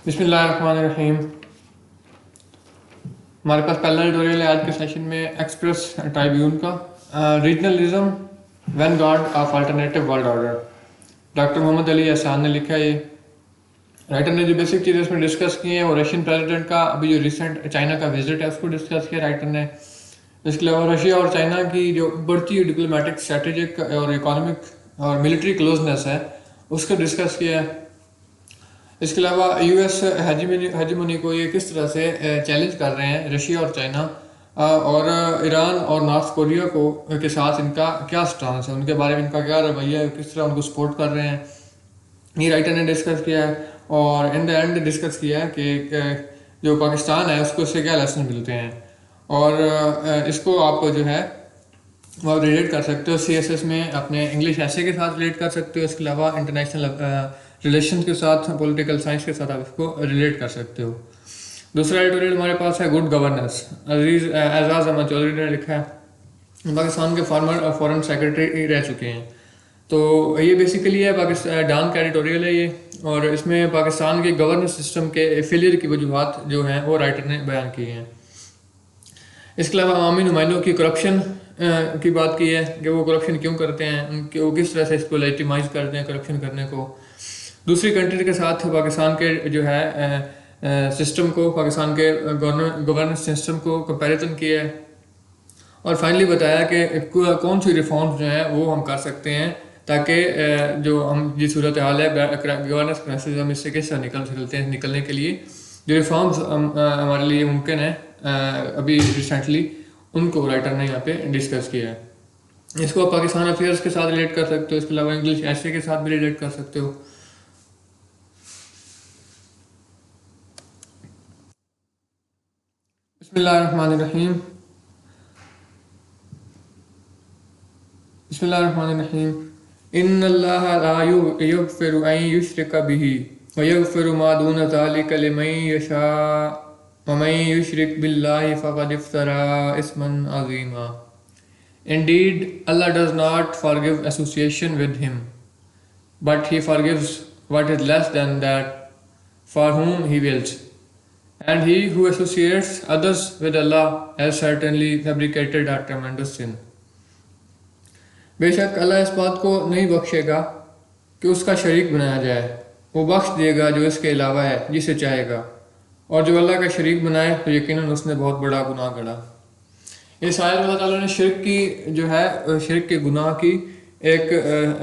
बिस्मिल्लाहिर्रहमानिर्रहीम। हमारे पास पहला ट्यूटोरियल है आज के सेशन में एक्सप्रेस ट्राइब्यून का regionalism when god of alternative world order. Doctor Mohammad Ali Ehsan ने लिखा है। ये राइटर ने जो बेसिक चीज़ें इसमें डिस्कस की हैं वो रशियन प्रेसिडेंट का अभी जो रिसेंट चाइना का विजिट है उसको डिस्कस किया राइटर ने। इसके अलावा रशिया और चाइना की जो बढ़ती हुई डिप्लोमेटिक स्ट्रेटेजिक और इकोनॉमिक और मिलिट्री क्लोजनेस है उसको डिस्कस किया है। इसके अलावा यूएस हेजीमनी को ये किस तरह से चैलेंज कर रहे हैं रशिया और चाइना, और ईरान और नॉर्थ कोरिया को के साथ इनका क्या स्टांस है, उनके बारे में इनका क्या रवैया है, किस तरह उनको सपोर्ट कर रहे हैं, ये राइटर ने डिस्कस किया है। और इन द एंड डिस्कस किया है कि जो पाकिस्तान है उसको इससे क्या लेसन मिलते हैं, और इसको आप जो है वो आप रिलेट कर सकते हो सीएसएस में अपने इंग्लिश ऐसे के साथ रिलेट कर सकते हो। इसके अलावा इंटरनेशनल रिलेशन के साथ, पॉलिटिकल साइंस के साथ आप इसको रिलेट कर सकते हो। दूसरा एडिटोरियल हमारे पास है गुड गवर्नेंस। एजाज अहमद चौधरी ने लिखा है। पाकिस्तान के फॉर्मर फॉरेन सेक्रेटरी रह चुके हैं, तो ये बेसिकली है पाकिस्तान डान का एडिटोरियल है ये, और इसमें पाकिस्तान के गवर्नेंस सिस्टम के फेलियर की वजूहत जो हैं वो राइटर ने बयान की हैं। इसके अलावा अवामी नुमाइंदों की करप्शन की बात की है कि वो करप्शन क्यों करते हैं, उनके वो किस तरह से इसको लेजिटिमाइज करते हैं करप्शन करने को। दूसरी कंट्री के साथ पाकिस्तान के जो है सिस्टम को, पाकिस्तान के गवर्नेंस सिस्टम को कंपैरिजन किया है, और फाइनली बताया कि कौन सी रिफॉर्म्स जो हैं वो हम कर सकते हैं ताकि जो हम जिस सूरत हाल है गवर्नेंस क्राइसिस हम इससे किस तरह निकल सकते हैं, निकलने के लिए जो रिफॉर्म्स हमारे लिए मुमकिन है अभी रिसेंटली, उनको राइटर ने यहाँ पे डिस्कस किया है। इसको आप पाकिस्तान अफेयर्स के साथ रिलेट कर सकते हो, इसके अलावा इंग्लिश ऐसे के साथ भी रिलेट कर सकते हो। बिस्मिल्लाहिर्रहमानिर्रहीम। बिस्मिल्लाहिर्रहमानिर्रहीम। इन्नल्लाह ला यगफिरु अन युश्रका बिही व यगफिरु मा दून ज़ालिका लिमन यशा व मन युश्रिक बिल्लाहि फ़क़द इफ्तरा इस्मन अज़ीमा। Indeed, Allah does not forgive association with Him, but He forgives what is less than that for whom He wills. And he who associates others with Allah has certainly fabricated a tremendous sin. बेशक अल्लाह इस बात को नहीं बख्शेगा कि उसका शरीक बनाया जाए, वो बख्श देगा जो इसके अलावा है जिसे चाहेगा, और जो अल्लाह का शरीक बनाए तो यकीनन उसने बहुत बड़ा गुनाह गढ़ा। इस आयत में अल्लाह ताला ने शिरक की जो है शिरक के गुनाह की एक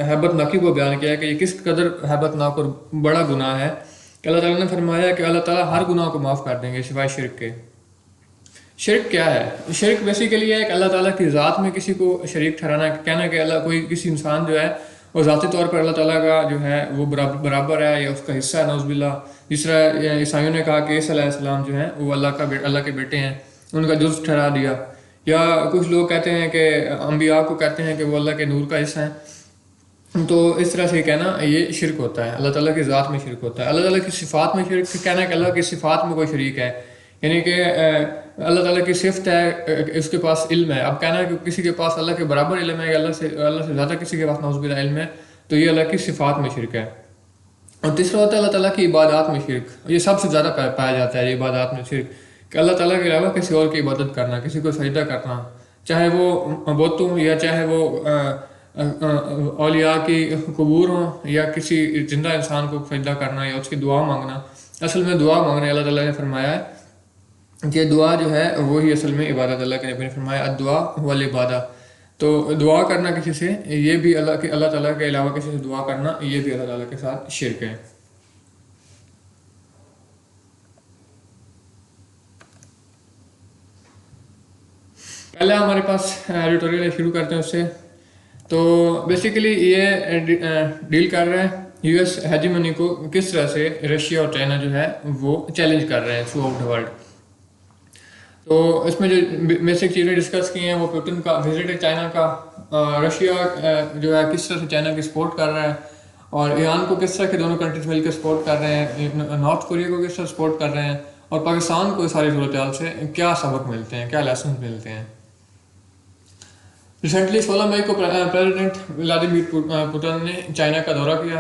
हैबतनाकी को बयान किया है कि ये किस कदर हैबतनाक और बड़ा गुनाह है कि अल्लाह ताला ने फरमाया कि अल्लाह ताला हर गुनाह को माफ़ कर देंगे सिवाय शिरक के। शिरक क्या है? शिरक बेसिकली है कि अल्लाह ताला की ज़ात में किसी को शरीक ठहराना, कहना कि अल्लाह कोई किसी इंसान जो है वो ज़ाती तौर पर अल्लाह ताला का जो है वो बराबर है या उसका हिस्सा है, नौज़ुबिल्लाह। जिस तरह ईसाइयों ने कहा कि ईसा अलैहिस्सलाम जो है वो अल्लाह के बेटे हैं, उनका जुज़ ठहरा दिया। या कुछ लोग कहते हैं कि अम्बिया को कहते हैं कि वो अल्लाह के नूर का हिस्सा है। तो इस तरह से कहना ये शिरक होता है, अल्लाह ताला की ज़ात में शिरक होता है। अल्लाह ताला की सिफ़ात में शिरक कहना है कि अल्लाह की सिफ़ात में कोई शरीक है, यानी कि अल्लाह ताला की सिफ़त है, उसके पास इल्म है। अब कहना है कि किसी के पास अल्लाह के बराबर इल्म है या अल्लाह से ज़्यादा किसी के पास नौज़ुबिल्लाह इल्म है, तो ये अल्लाह की सिफ़ात में शिरक है। और तीसरा होता है अल्लाह ताला की इबादत में शिरक। ये सबसे ज़्यादा पाया जाता है ये इबादत में शिरक कि अल्लाह ताला के अलावा किसी और की इबादत करना, किसी को सजदा करना, चाहे वो बुत हो या चाहे वो औलिया की कबूर हो या किसी जिंदा इंसान को सजदा करना या उसकी दुआ मांगना। असल में दुआ मांगने अल्लाह ताला ने फरमाया है कि दुआ जो है वही असल में इबादत। अल्लाह के नबी ने फरमाया दुआ वल इबादत। तो दुआ करना किसी से, ये भी अल्लाह ताला के अलावा किसी से दुआ करना, ये भी अल्लाह ताला के साथ शिरक है। पहले हमारे पास एडिटोरियल शुरू करते हैं उससे। तो बेसिकली ये डील कर रहा है यूएस हेजीमनी को किस तरह से रशिया और चाइना जो है वो चैलेंज कर रहे हैं थ्रू आउट द वर्ल्ड। तो इसमें जो बेसिक चीज़ें डिस्कस की हैं वो पुतिन का विजिट है चाइना का, रशिया जो है किस तरह से चाइना की सपोर्ट कर रहा है, और ईरान को किस तरह के दोनों कंट्रीज मिलकर सपोर्ट कर रहे हैं, नॉर्थ कोरिया को किस तरह सपोर्ट कर रहे हैं, और पाकिस्तान को सारी सूरत हाल से क्या सबक मिलते हैं, क्या लेसन मिलते हैं। रिसेंटली 16 मई को प्रेसिडेंट व्लादिमीर पुतिन ने चाइना का दौरा किया,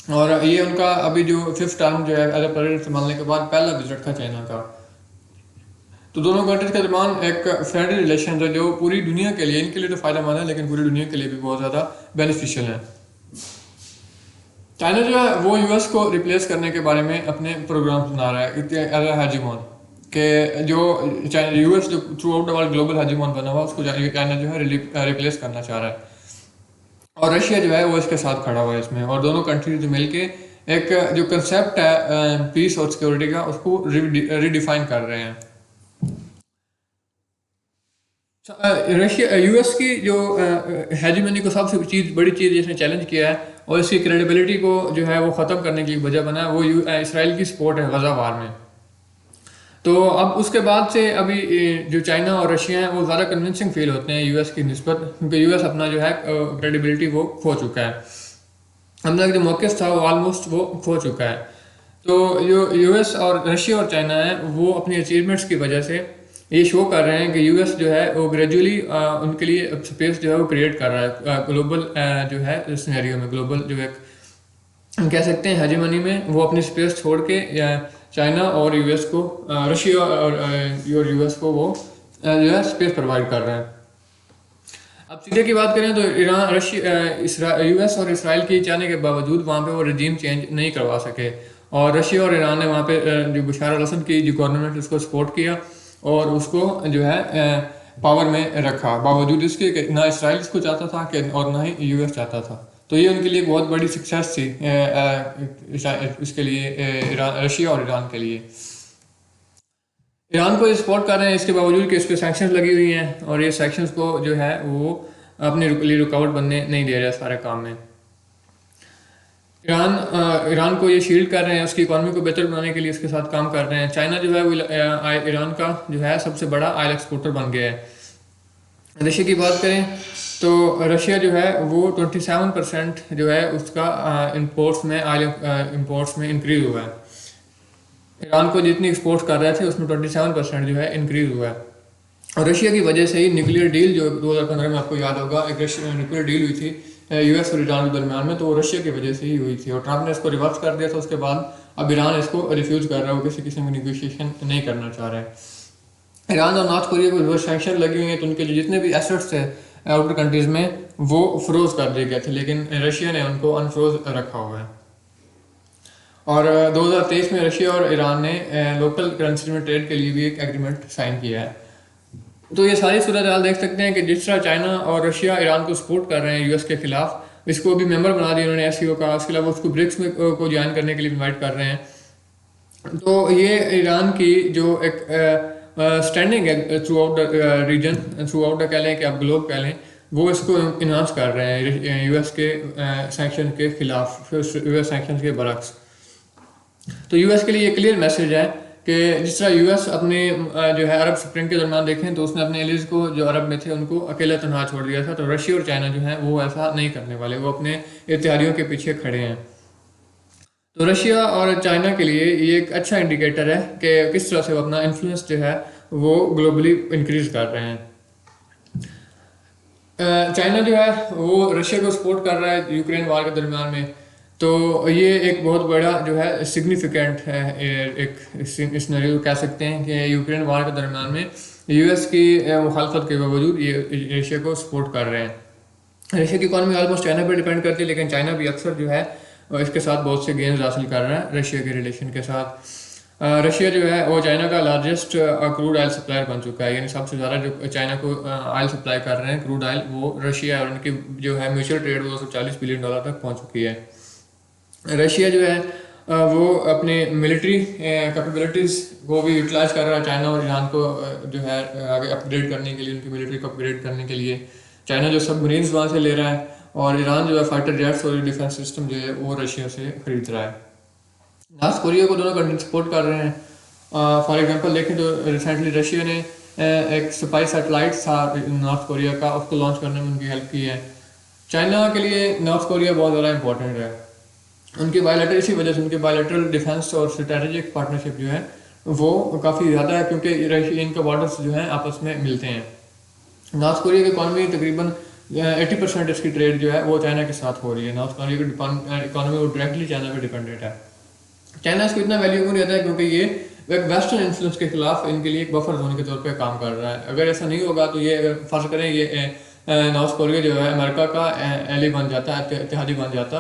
और ये उनका अभी जो 5th टर्म जो है एज ए प्रेसिडेंट संभालने के बाद पहला विजिट था चाइना का। तो दोनों कंट्रीज के दरमियान एक फ्रेंडली रिलेशन है जो पूरी दुनिया के लिए, इनके लिए तो फ़ायदेमंद है लेकिन पूरी दुनिया के लिए भी बहुत ज़्यादा बेनिफिशियल है। चाइना जो है वो यूएस को रिप्लेस करने के बारे में अपने प्रोग्राम बना रहा है एज ए हेजिमोन, कि जो यूएस जो throughout the world global hegemon बना हुआ उसको चाइना जो है रिप्लेस करना चाह रहा है। और रशिया जो है वो इसके साथ खड़ा हुआ है इसमें, और दोनों कंट्रीज मिलके एक जो कंसेप्ट है पीस और सिक्योरिटी का उसको रिडिफाइन कर रहे हैं। रशिया यूएस की जो हेजिमनी को सबसे बड़ी चीज़ जिसने चैलेंज किया है और इसकी क्रेडिबिलिटी को जो है वो ख़त्म करने की वजह बना है वो इसराइल की सपोर्ट है गजा वार में। तो अब उसके बाद से अभी जो चाइना और रशिया हैं वो ज़्यादा कन्विंसिंग फील होते हैं यूएस की निस्बत, क्योंकि यूएस अपना जो है क्रेडिबिलिटी वो खो चुका है, अपना जो मौक़िफ़ था वो ऑलमोस्ट वो खो चुका है। तो जो यूएस और रशिया और चाइना है वो अपनी अचीवमेंट्स की वजह से ये शो कर रहे हैं कि यूएस जो है वो ग्रेजुअली उनके लिए स्पेस जो है वो क्रिएट कर रहा है ग्लोबल जो है सिनेरियो में, ग्लोबल जो एक हम कह सकते हैं हेजिमनी में वो अपनी स्पेस छोड़ के चाइना और यूएस को रशिया और यूएस को वो जो है स्पेस प्रोवाइड कर रहे हैं। अब सीरिया की बात करें तो ईरान रशिया यूएस और इसराइल की चाहने के बावजूद वहाँ पे वो रजीम चेंज नहीं करवा सके, और रशिया और ईरान ने वहाँ पे जो बशार अल असद की जो गवर्नमेंट उसको सपोर्ट किया और उसको जो है पावर में रखा, बावजूद इसके कि ना इसराइल इसको चाहता था कि और ना ही यूएस चाहता था। तो ये उनके लिए एक बहुत बड़ी सक्सेस थी इसके लिए रशिया और ईरान के लिए। ईरान को सपोर्ट कर रहे हैं इसके बावजूद कि इस पर सैंक्शंस लगी हुई हैं और ये सैंक्शंस को जो है वो अपने लिए रुकावट बनने नहीं दे रहे सारे काम में। ईरान को ये शील्ड कर रहे हैं, उसकी इकॉनमी को बेहतर बनाने के लिए इसके साथ काम कर रहे हैं। चाइना जो है वो ईरान का जो है सबसे बड़ा ऑयल एक्सपोर्टर बन गया है। रशिया की बात करें तो रशिया जो है वो 27% जो है उसका इंपोर्ट्स में ऑयल इंपोर्ट्स में इंक्रीज हुआ है। ईरान को जितनी एक्सपोर्ट कर रहे थे उसमें 27% जो है इंक्रीज हुआ है। और रशिया की वजह से ही न्यूक्लियर डील जो 2015 में आपको याद होगा एक न्यूक्लियर डील हुई थी यूएस और ईरान के दरमियान में, तो वो रशिया की वजह से ही हुई थी और ट्रंप ने इसको रिवर्स कर दिया था। उसके बाद अब ईरान इसको रिफ्यूज़ कर रहा है, वो किसी किस्म की निगोशिएशन नहीं करना चाह रहा है। ईरान और नॉर्थ कोरिया को सैंक्शन लगी हुई हैं तो उनके जितने भी एसेट्स थे आउटर कंट्रीज़ में वो फ्रोज कर दिए गए थे, लेकिन रशिया ने उनको अनफ्रोज रखा हुआ है। और 2023 में रशिया और ईरान ने लोकल करेंसी में ट्रेड के लिए भी एक एग्रीमेंट साइन किया है। तो ये सारी सूरत हाल देख सकते हैं कि जिस तरह चाइना और रशिया ईरान को सपोर्ट कर रहे हैं यूएस के खिलाफ, इसको भी मेंबर बना दिया उन्होंने एससीओ का, उसके अलावा उसको ब्रिक्स में को ज्वाइन करने के लिए इन्वाइट कर रहे हैं। तो ये ईरान की जो एक स्टैंडिंग है throughout the region, throughout the कह लें कि आप ग्लोब कह लें, वो इसको इन्हांस कर रहे हैं यूएस के सैंक्शन के खिलाफ, यूएस सैंक्शन के बरक्स। तो यूएस के लिए ये क्लियर मैसेज है कि जिस तरह यूएस अपने जो है अरब स्प्रिंग के दरमियान देखें तो उसने अपने एलिज को जो अरब में थे उनको अकेला तनहा छोड़ दिया था, तो रशिया और चाइना जो है वो ऐसा नहीं करने वाले, वो अपने इत्तेहादियों के पीछे खड़े हैं। तो रशिया और चाइना के लिए ये एक अच्छा इंडिकेटर है कि किस तरह से वो अपना इन्फ्लुएंस जो है वो ग्लोबली इंक्रीज कर रहे हैं। चाइना जो है वो रशिया को सपोर्ट कर रहा है यूक्रेन वार के दरमियान में, तो ये एक बहुत बड़ा जो है सिग्निफिकेंट है एक सिनेरियो कह सकते हैं कि यूक्रेन वार के दरमियान में यूएस की मुखालफत के बावजूद ये रशिया को सपोर्ट कर रहे हैं। रशिया की इकॉनमी ऑलमोस्ट चाइना पर डिपेंड करती है, लेकिन चाइना भी अक्सर जो है इसके साथ बहुत से गेंस हासिल कर रहा है रशिया के रिलेशन के साथ। रशिया जो है वो चाइना का लार्जेस्ट क्रूड ऑयल सप्लायर बन चुका है, यानी सबसे ज़्यादा जो चाइना को ऑयल सप्लाई कर रहे हैं क्रूड ऑयल वो रशिया, और उनकी जो है म्यूचुअल ट्रेड वो $140 बिलियन तक पहुंच चुकी है। रशिया जो है वो अपने मिलिट्री कैपेबिलिटीज़ को भी यूटिलाइज कर रहा है चाइना और ईरान को जो है आगे अपग्रेड करने के लिए, उनकी मिलिट्री को अपग्रेड करने के लिए। चाइना जो सबमरीन्स वहाँ से ले रहा है और ईरान जो है फाइटर जेट्स और डिफेंस सिस्टम जो है वो रशिया से खरीद रहा है। नॉर्थ कोरिया को दोनों कंट्री सपोर्ट कर रहे हैं। फॉर एग्जांपल देखें तो रिसेंटली रशिया ने एक स्पाई सैटेलाइट था नॉर्थ कोरिया का, उसको लॉन्च करने में उनकी हेल्प की है। चाइना के लिए नॉर्थ कोरिया बहुत ज़्यादा इंपॉर्टेंट है, उनकी बायोलेटरल इसी वजह से उनके बायोलेटरल डिफेंस और स्ट्रेटेजिक पार्टनरशिप जो है वो काफ़ी ज़्यादा है, क्योंकि इनके बॉर्डर्स जो हैं आपस में मिलते हैं। नॉर्थ कोरिया की इकॉनमी तकरीबन 80% इसकी ट्रेड जो है वो चाइना के साथ हो रही है। नॉर्थ कोरिया की इकोनॉमी वो डायरेक्टली चाइना पे डिपेंडेंट है। चाइना इसको इतना वैल्यू क्यों देता है, क्योंकि ये एक वेस्टर्न इन्फ्लुएंस के खिलाफ इनके लिए एक बफर जोन के तौर पे काम कर रहा है। अगर ऐसा नहीं होगा तो ये, अगर फर्ज करें ये नॉर्थ कोरिया जो है अमेरिका का एली बन जाता है, इत्तेहादी बन जाता,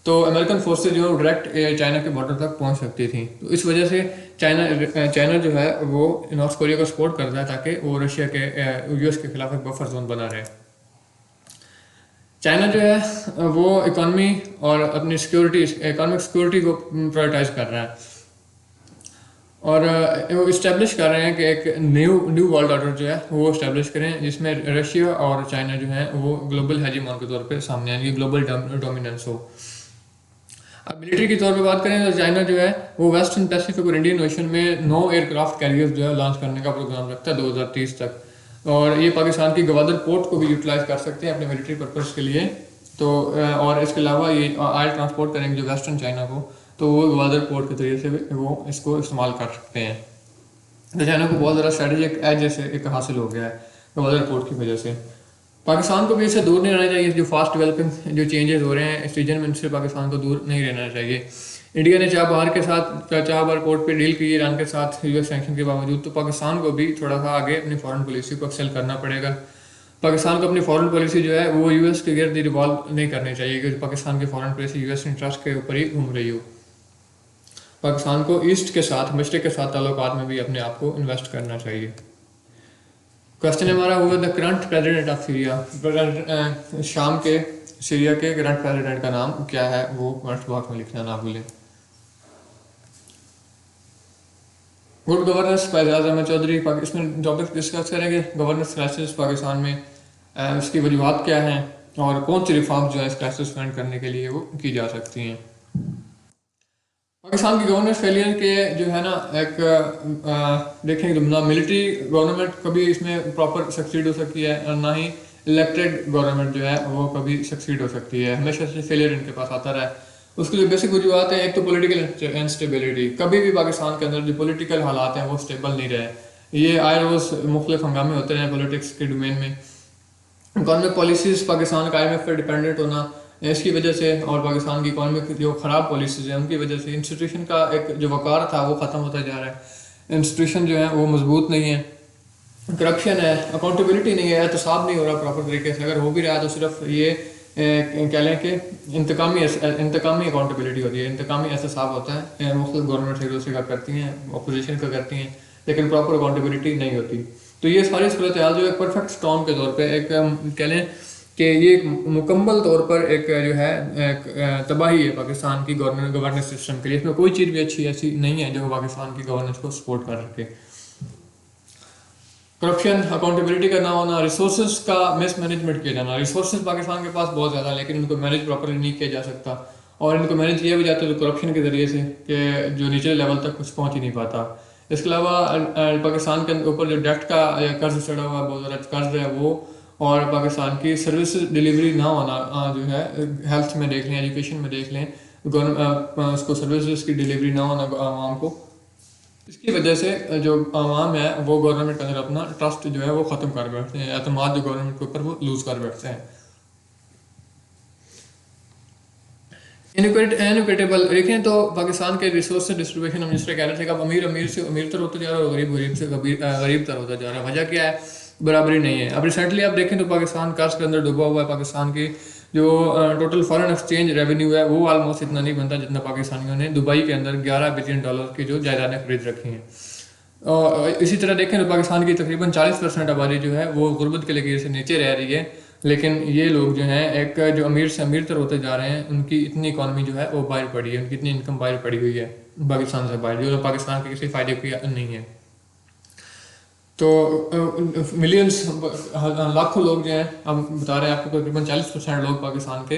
तो अमेरिकन फोर्सेज जो है डायरेक्ट चाइना के बॉर्डर तक पहुंच सकती थी। तो इस वजह से चाइना जो है वो नॉर्थ कोरिया को सपोर्ट करता है ताकि वो रशिया के यूएस के खिलाफ एक बफर जोन बना रहे। चाइना जो है वो इकोनॉमी और अपनी इकोनॉमिक सिक्योरिटी को प्रायोरिटाइज कर रहा है, और वो इस्टेब्लिश कर रहे हैं कि एक न्यू वर्ल्ड ऑर्डर जो है वो इस्टेब्लिश करें, जिसमें रशिया और चाइना जो है वो ग्लोबल हेजीमोन के तौर पे सामने आएंगे, ग्लोबल डोमिनेंस हो। अब मिलिट्री के तौर पे बात करें तो चाइना जो है वो वेस्टर्न पैसिफिक और इंडियन ओशन में 9 एयरक्राफ्ट कैरियर्स जो है लॉन्च करने का प्रोग्राम रखता है 2030 तक, और ये पाकिस्तान की गवादर पोर्ट को भी यूटिलाइज कर सकते हैं अपने मिलिट्री पर्पज़ के लिए। तो और इसके अलावा ये ऑयल ट्रांसपोर्ट करेंगे जो वेस्टर्न चाइना को, तो वो गवादर पोर्ट के तरीके से वो इसको इस्तेमाल कर सकते हैं। तो चाइना को बहुत ज़्यादा स्ट्रेटेजिक एज से एक हासिल हो गया है गवादर पोर्ट की वजह से। पाकिस्तान को भी इससे दूर नहीं रहना चाहिए। जो फास्ट डेवलपिंग जो चेंजेस हो रहे हैं इस रीजन में, इनसे पाकिस्तान को दूर नहीं रहना चाहिए। इंडिया ने चाबहार पोर्ट पे डील की ईरान के साथ यूएस सैंक्शन के बावजूद, तो पाकिस्तान को भी थोड़ा सा आगे अपनी फॉरेन पॉलिसी को एक्सेल करना पड़ेगा। पाकिस्तान को अपनी फॉरेन पॉलिसी जो है वो यूएस के गिर्द रिवॉल्व नहीं करनी चाहिए, क्योंकि पाकिस्तान की फॉरेन पॉलिसी यूएस इंटरेस्ट के ऊपर ही घूम रही हो। पाकिस्तान को ईस्ट के साथ, मशरिक के साथ ताल्लुकात में भी अपने आप को इन्वेस्ट करना चाहिए। क्वेश्चन हमारा हुआ the current president of Syria, शाम के सीरिया के करंट प्रेसिडेंट का नाम क्या है, वो कमेंट बॉक्स में लिखना ना भूलें। गुड गवर्नेंस फैज़ अहमद चौधरी, इसमें टॉपिक डिस्कस करेंगे गवर्नेंस क्राइसिस पाकिस्तान में, उसकी वजूहत क्या हैं और कौन सी रिफॉर्म्स जो है इस क्राइसिस को एंड करने के लिए वो की जा सकती हैं। पाकिस्तान की गवर्नेंस फेलियर के जो है ना एक देखेंगे तो ना मिलिट्री गवर्नमेंट कभी इसमें प्रॉपर सक्सीड हो सकती है, और ना ही इलेक्टेड गवर्नमेंट जो है वो कभी सक्सीड हो सकती है। हमेशा से फेलियर इनके पास आता रहा है। उसकी जो बेसिक वजूहत है, एक तो पॉलिटिकल इनस्टेबिलिटी, कभी भी पाकिस्तान के अंदर जो पॉलिटिकल हालात हैं वो स्टेबल नहीं रहे। ये आए रोज़ मुख्तलिफ हंगामे होते रहे पॉलिटिक्स के डोमेन में। इकॉनमिक पॉलिसीज़ पाकिस्तान का IMF पर डिपेंडेंट होना, इसकी वजह से, और पाकिस्तान की इकॉनमिक जो ख़राब पॉलिसीज़ हैं उनकी वजह से इंस्टीट्यूशन का एक जो वक़ार था वो ख़त्म होता जा रहा है। इंस्टीट्यूशन जो है वो मजबूत नहीं है, करप्शन है, अकाउंटेबिलिटी नहीं है, एहतसाब नहीं हो रहा प्रॉपर तरीके से। अगर हो भी रहा है तो सिर्फ ये कह लें कि इंतकामी अकाउंटेबिलिटी होती है, इंतकामी एहतसाब होता है। मुख्तलिफ गवर्नमेंट एक दूसरे का करती हैं, अपोजिशन का करती हैं, लेकिन प्रॉपर अकाउंटेबिलिटी नहीं होती। तो ये सारी सूरत हाल जो एक परफेक्ट स्टॉर्म के तौर पे एक कह लें कि ये एक मुकम्मल तौर पर एक जो है एक तबाही है पाकिस्तान की गवर्नेंस सिस्टम के लिए। इसमें कोई चीज़ भी अच्छी ऐसी नहीं है जो पाकिस्तान की गवर्नेंस को सपोर्ट कर सके। करप्शन, अकाउंटेबिलिटी का ना होना, रिसोर्सेज का मिसमैनेजमेंट किया जाना। रिसोर्सेज पाकिस्तान के पास बहुत ज़्यादा, लेकिन इनको मैनेज प्रॉपरली नहीं किया जा सकता, और इनको मैनेज किया भी जाता है तो करप्शन के ज़रिए से कि जो निचले लेवल तक कुछ पहुँच ही नहीं पाता। इसके अलावा पाकिस्तान के ऊपर जो डेट का कर्ज चढ़ा हुआ है, बहुत ज़्यादा कर्ज है वो, और पाकिस्तान की सर्विस डिलीवरी ना होना जो है, हेल्थ में देख लें, एजुकेशन में देख लें, उसको सर्विसेज की डिलीवरी ना होना आवाम को, इसकी वजह से जो आवाम है वो गवर्नमेंट के अंदर अपना ट्रस्ट जो है वो ख़त्म कर बैठते हैं, एतमाद जो गवर्नमेंट के ऊपर वो लूज़ कर बैठते हैं। इनइक्विटेबल देखें तो पाकिस्तान के रिसोर्स डिस्ट्रीब्यूशन हम जिस तरह कह रहे थे कि अब अमीर अमीर से अमीर तर होता जा रहा है और गरीब गरीब से गरीब तर होता जा रहा है। वजह क्या है? बराबरी नहीं है। अब रिसेंटली आप देखें तो पाकिस्तान कर्ज के अंदर डूबा हुआ है। पाकिस्तान की जो टोटल फॉरेन एक्सचेंज रेवेन्यू है वो ऑलमोस्ट इतना नहीं बनता जितना पाकिस्तानियों ने दुबई के अंदर $11 बिलियन की जो जायदादें खरीद रखी हैं। और इसी तरह देखें तो पाकिस्तान की तकरीबन 40% आबादी जो है वो गुर्बत के लकीर से नीचे रह रही है, लेकिन ये लोग जो हैं एक जो अमीर से अमीर तर होते जा रहे हैं, उनकी इतनी इकॉनमी जो है वो बाहर पड़ी है, उनकी इतनी इनकम बाहर पड़ी हुई है पाकिस्तान से बाहर, जो पाकिस्तान के किसी फ़ायदे की नहीं है। तो मिलियंस लाखों लोग जो हैं, हम बता रहे हैं आपको, तकरीबन 40% लोग पाकिस्तान की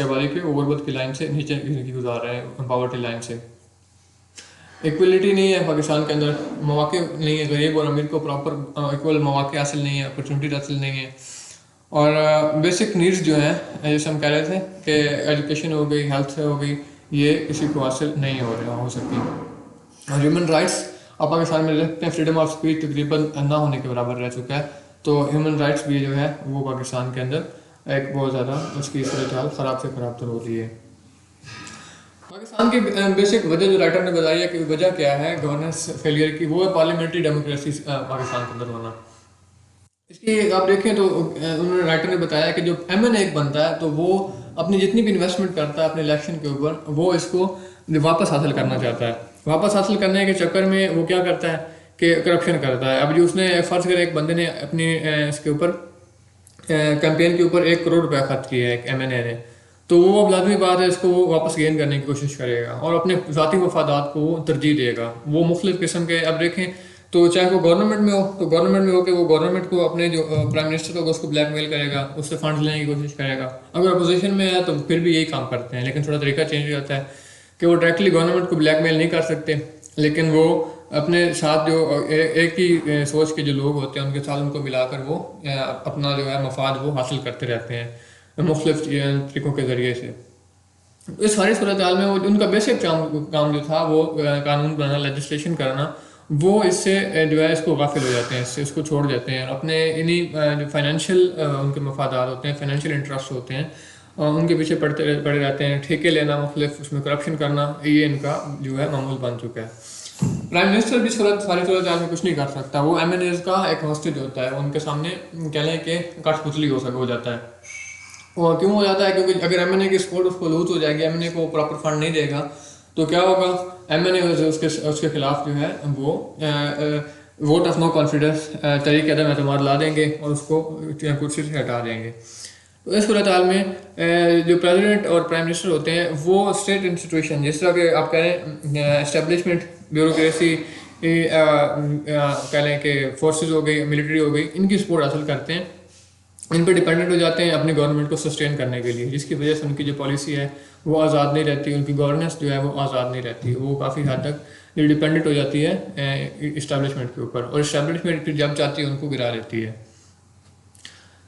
आबादी के गुर्बत की लाइन से नीचे ज़िंदगी गुजार रहे हैं, पॉवर्टी लाइन से। इक्वलिटी नहीं है पाकिस्तान के अंदर, मौके नहीं है, गरीब और अमीर को प्रॉपर इक्वल मौके हासिल नहीं है, अपॉर्चुनिटीज हासिल नहीं है। और बेसिक नीड्स जो हैं, जैसे हम कह रहे थे कि एजुकेशन हो गई, हेल्थ हो गई, ये किसी को हासिल नहीं हो सकती। और ह्यूमन राइट्स आप पाकिस्तान में देखते हैं, फ्रीडम ऑफ स्पीच तकरीबन ना होने के बराबर रह चुका है। तो ह्यूमन राइट्स भी जो है वो पाकिस्तान के अंदर एक बहुत ज़्यादा उसकी सूरत हाल ख़राब से ख़राब तर हो रही है। पाकिस्तान की बेसिक वजह जो राइटर ने बताई है कि वजह क्या है गवर्नेंस फेलियर की, वो है पार्लियामेंट्री डेमोक्रेसी पाकिस्तान के अंदर होना। इसकी आप देखें तो उन्होंने राइटर ने बताया कि जो एमएनए एक बनता है तो वो अपनी जितनी भी इन्वेस्टमेंट करता है अपने इलेक्शन के ऊपर, वो इसको वापस हासिल करना चाहता है। वापस हासिल करने के चक्कर में वो क्या करता है कि करप्शन करता है। अब जो उसने फ़र्ज़ करे एक बंदे ने अपनी इसके ऊपर कैंपेन के ऊपर 1 करोड़ रुपया खर्च किया है एक एमएनए ने, तो वो अब लाजमी बात है इसको वो वापस गेन करने की कोशिश करेगा और अपने ज़ाती मफादात को वो तरजीह देगा। वो मुख्तलिफ किस्म के अब देखें तो चाहे वो गवर्नमेंट में हो तो गवर्नमेंट में हो कि वो गवर्नमेंट को अपने जो प्राइम मिनिस्टर होगा उसको ब्लैकमेल करेगा, उससे फंड लेने की कोशिश करेगा। अगर अपोजिशन में है तो फिर भी यही काम करते हैं, लेकिन थोड़ा तरीका चेंज हो जाता है कि वो डायरेक्टली गवर्नमेंट को ब्लैकमेल नहीं कर सकते, लेकिन वो अपने साथ जो एक ही सोच के जो लोग होते हैं उनके साथ उनको मिलाकर वो अपना जो है मफाद वो हासिल करते रहते हैं मुख्तलिफ तरीक़ों के ज़रिए से। इस सारी सूरत हाल में वो उनका बेसिक काम जो था वो कानून बनाना, लेजिस्लेशन करना, वो इससे जो है इसको गाफिल हो जाते हैं, इससे इसको छोड़ देते हैं। अपने इन्हीं जो फाइनेंशियल उनके मफादात होते हैं, फाइनेंशियल इंटरेस्ट होते हैं, उनके पीछे पड़े रहते हैं। ठेके लेना, मुख्तलिफ उसमें करप्शन करना, ये इनका जो है मामूल बन चुका है। प्राइम मिनिस्टर भी सारी सूरत हाल में कुछ नहीं कर सकता, वो एमएनएज का एक हॉस्टेज होता है, उनके सामने कह लें कि कठपुतली हो जाता है। और क्यों हो जाता है? क्योंकि अगर एमएनए की सपोर्ट उसको लूज हो जाएगी, एमएनए को प्रॉपर फंड नहीं देगा, तो क्या होगा, एमएनए उसके खिलाफ जो है वो वोट ऑफ नो कॉन्फिडेंस तरीके अदम एतमाद ला देंगे और उसको कुर्सी से हटा देंगे। तो इस सूरत हाल में जो प्रेसिडेंट और प्राइम मिनिस्टर होते हैं वो स्टेट इंस्टीट्यूशन, जिस तरह के आप कह रहे हैं एस्टेब्लिशमेंट, ब्यूरोक्रेसी, कह लें कि फोर्सेस हो गई, मिलिट्री हो गई, इनकी सपोर्ट हासिल करते हैं, इन पर डिपेंडेंट हो जाते हैं अपनी गवर्नमेंट को सस्टेन करने के लिए, जिसकी वजह से उनकी जो पॉलिसी है वो आज़ाद नहीं रहती, उनकी गवर्नेंस जो है वो आज़ाद नहीं रहती, वो काफ़ी हद तक डिपेंडेंट हो जाती है इस्टेब्लिशमेंट के ऊपर, और इस्टेब्लिशमेंट जब चाहती है उनको गिरा देती है।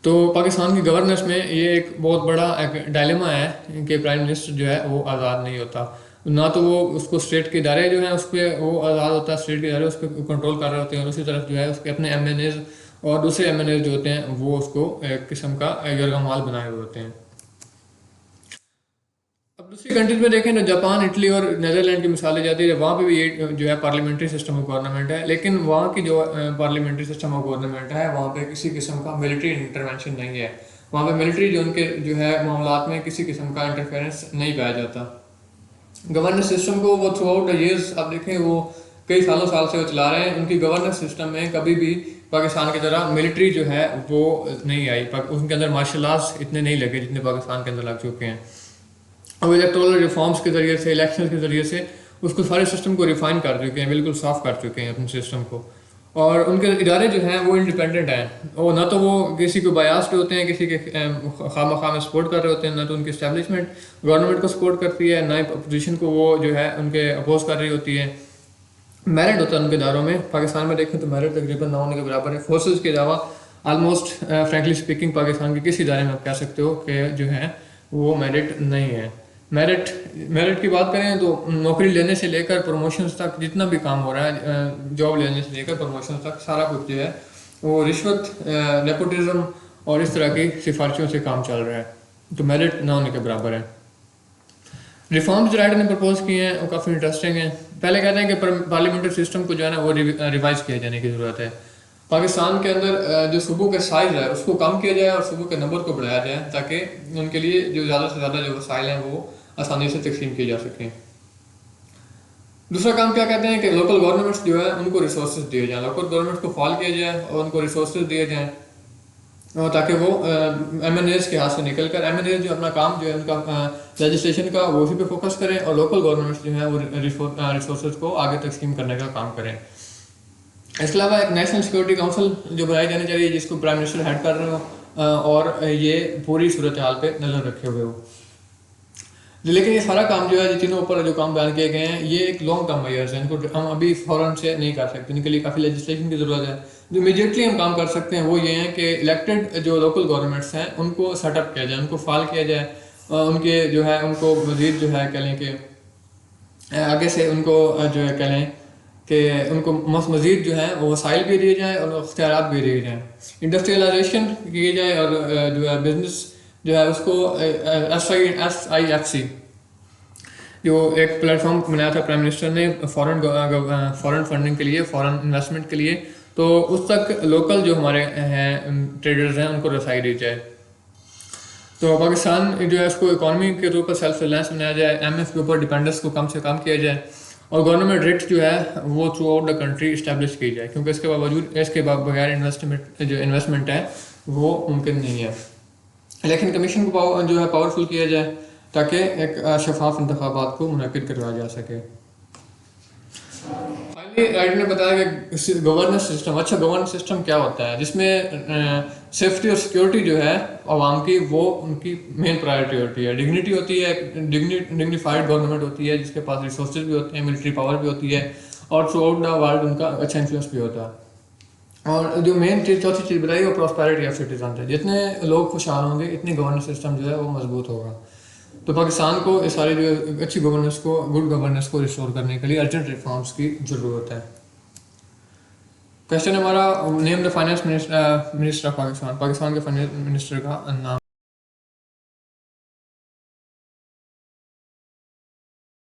तो पाकिस्तान की गवर्नेंस में ये एक बहुत बड़ा एक डायलेमा है कि प्राइम मिनिस्टर जो है वो आज़ाद नहीं होता, ना तो वो उसको स्टेट के इदारे जो हैं उस पर वो आज़ाद होता है, स्टेट के इदारे उस पर कंट्रोल कर रहे होते हैं, और उसी तरफ जो है उसके अपने एमएनएज और दूसरे एमएनए जो होते हैं वो उसको एक किस्म का यरगमाल बनाए हुए होते हैं। अब दूसरी कंट्रीज में देखें तो जापान, इटली और नीदरलैंड की मिसालें जाती है, वहाँ पे भी ये जो है पार्लियामेंट्री सिस्टम ऑफ गवर्नमेंट है, लेकिन वहाँ की जो पार्लियामेंट्री सिस्टम ऑफ गवर्नमेंट है वहाँ पे किसी किस्म का मिलिट्री इंटरवेंशन नहीं है। वहाँ पे मिलिट्री जो उनके जो है मामलात में किसी किस्म का इंटरफेरेंस नहीं पाया जाता। गवर्नेंस सिस्टम को वो थ्रू आउट द ईयर्स आप देखें वो कई साल से वो चला रहे हैं। उनकी गवर्नेंस सिस्टम में कभी भी पाकिस्तान की तरह मिलिट्री जो है वो नहीं आई, उनके अंदर मार्शल आर्ट्स इतने नहीं लगे जितने पाकिस्तान के अंदर लग चुके हैं। अब इलेक्टोरल रिफॉर्म्स के ज़रिए से, इलेक्शन के ज़रिए से उसको सारे सिस्टम को रिफाइन कर चुके हैं, बिल्कुल साफ़ कर चुके हैं अपने सिस्टम को, और उनके इदारे जो हैं वो इंडिपेंडेंट हैं, और ना तो वो किसी को बायास्ड होते हैं, किसी के खामा में सपोर्ट कर रहे होते हैं, ना तो उनकी इस्टेब्लिशमेंट गवर्नमेंट को सपोर्ट करती है, ना ही अपोजिशन को वो जो है उनके अपोज कर रही होती है। मेरिट होता है उनके इदारों में, पाकिस्तान में देखें तो मेरिट तकरीबन ना होने के बराबर है। फोर्सेस के अलावा आलमोस्ट फ्रेंकली स्पीकिंग पाकिस्तान के किसी इदारे में आप कह सकते हो कि जो है वो मेरिट नहीं है। मेरिट की बात करें तो नौकरी लेने से लेकर प्रमोशंस तक जितना भी काम हो रहा है, जॉब लेने से लेकर प्रमोशन तक सारा कुछ जो है वो रिश्वत, नेपोटिज्म और इस तरह की सिफारिशों से काम चल रहा है, तो मेरिट ना होने के बराबर है। रिफॉर्म्स जो राइटर ने प्रपोज किए हैं वो काफ़ी इंटरेस्टिंग हैं। पहले कहते हैं कि पार्लियामेंट्री सिस्टम को जो है ना वो रिवाइज किया जाने की ज़रूरत है। पाकिस्तान के अंदर जो सूबों का साइज़ है उसको कम किया जाए और सूबों के नंबर को बढ़ाया जाए, ताकि उनके लिए जो ज़्यादा से ज़्यादा जो वसाइल हैं वो आसानी से तकसीम किए जा सकें। दूसरा काम क्या कहते हैं कि लोकल गवर्नमेंट्स जो है उनको रिसोर्स दिए जाएँ, लोकल गवर्नमेंट को फॉल किया जाए और उनको रिसोर्स दिए जाएँ, ताकि वो एमएनएज के हाथ से निकल कर एमएनएज जो अपना काम जो है उनका लेजिस्लेशन का वो उसी पे फोकस करें, और लोकल गवर्नमेंट्स जो है वो रिसोर्स को आगे तकसीम करने का काम करें। इसके अलावा एक नेशनल सिक्योरिटी काउंसिल जो बनाई जानी चाहिए, जिसको प्राइम मिनिस्टर हेड कर रहे हो और ये पूरी सूरत हाल पे नज़र रखे हुए हो। लेकिन ये सारा काम जो है, तीनों ऊपर जो काम बयान किए गए हैं, ये एक लॉन्ग टर्म मेजर्स हैं, इनको हम अभी फ़ौरन से नहीं कर सकते, इनके लिए काफ़ी लेजिस्लेशन की ज़रूरत है। जो इमीडिएटली हम काम कर सकते हैं वो ये हैं कि इलेक्टेड जो लोकल गवर्नमेंट्स हैं उनको सेटअप किया जाए, उनको फाल किया जाए, उनके जो है उनको मज़ीद जो है कह लें कि आगे से उनको जो है कह लें कि उनको मज़ीद जो है वो वसाइल भी दिए जाएँ और इख्तियारात भी दिए जाएँ, इंडस्ट्रियलाइजेशन किए जाए और जो है बिज़नेस जो है उसको SIFC जो एक प्लेटफॉर्म बनाया था प्राइम मिनिस्टर ने फॉरेन फंडिंग के लिए, फॉरेन इन्वेस्टमेंट के लिए, तो उस तक लोकल जो हमारे हैं ट्रेडर्स हैं उनको रसाई दी जाए। तो पाकिस्तान जो है उसको इकॉनमी के रूप में सेल्फ रिलायंस बनाया जाए, IMF के ऊपर डिपेंडेंस को कम से कम किया जाए और गवर्नमेंट रेट जो है वो through out the country establish की जाए, क्योंकि इसके बावजूद इसके बगैर इन्वेस्टमेंट है वो मुमकिन नहीं है। इलेक्शन कमीशन को जो है पावरफुल किया जाए ताकि एक शफाफ इंतखाबात को मुनक्किद करवाया जा सके। फाइनली राइटर ने बताया कि गवर्नेंस सिस्टम, अच्छा गवर्नेंस सिस्टम क्या होता है, जिसमें सेफ्टी और सिक्योरिटी जो है आवाम की वो उनकी मेन प्रायोरिटी होती है, डिग्निटी होती है, डिग्निफाइड गवर्नमेंट होती है जिसके पास रिसोर्सेज भी होते हैं, मिलिट्री पावर भी होती है और थ्रू आउट द वर्ल्ड उनका अच्छा इन्फ्लुएंस भी होता है। और जो मेन चीज़ चौथी चीज़ बताई वो प्रॉस्पेरिटी ऑफ सिटीजन है, जितने लोग खुशहाल होंगे इतनी गवर्नेंस सिस्टम जो है वो मजबूत होगा। तो पाकिस्तान को इस सारी जो अच्छी गवर्नेंस को, गुड गवर्नेंस को रिस्टोर करने के लिए अर्जेंट रिफॉर्म्स की ज़रूरत है। क्वेश्चन हमारा, name the finance minister of Pakistan, Pakistan के फाइनेंस मिनिस्टर का नाम।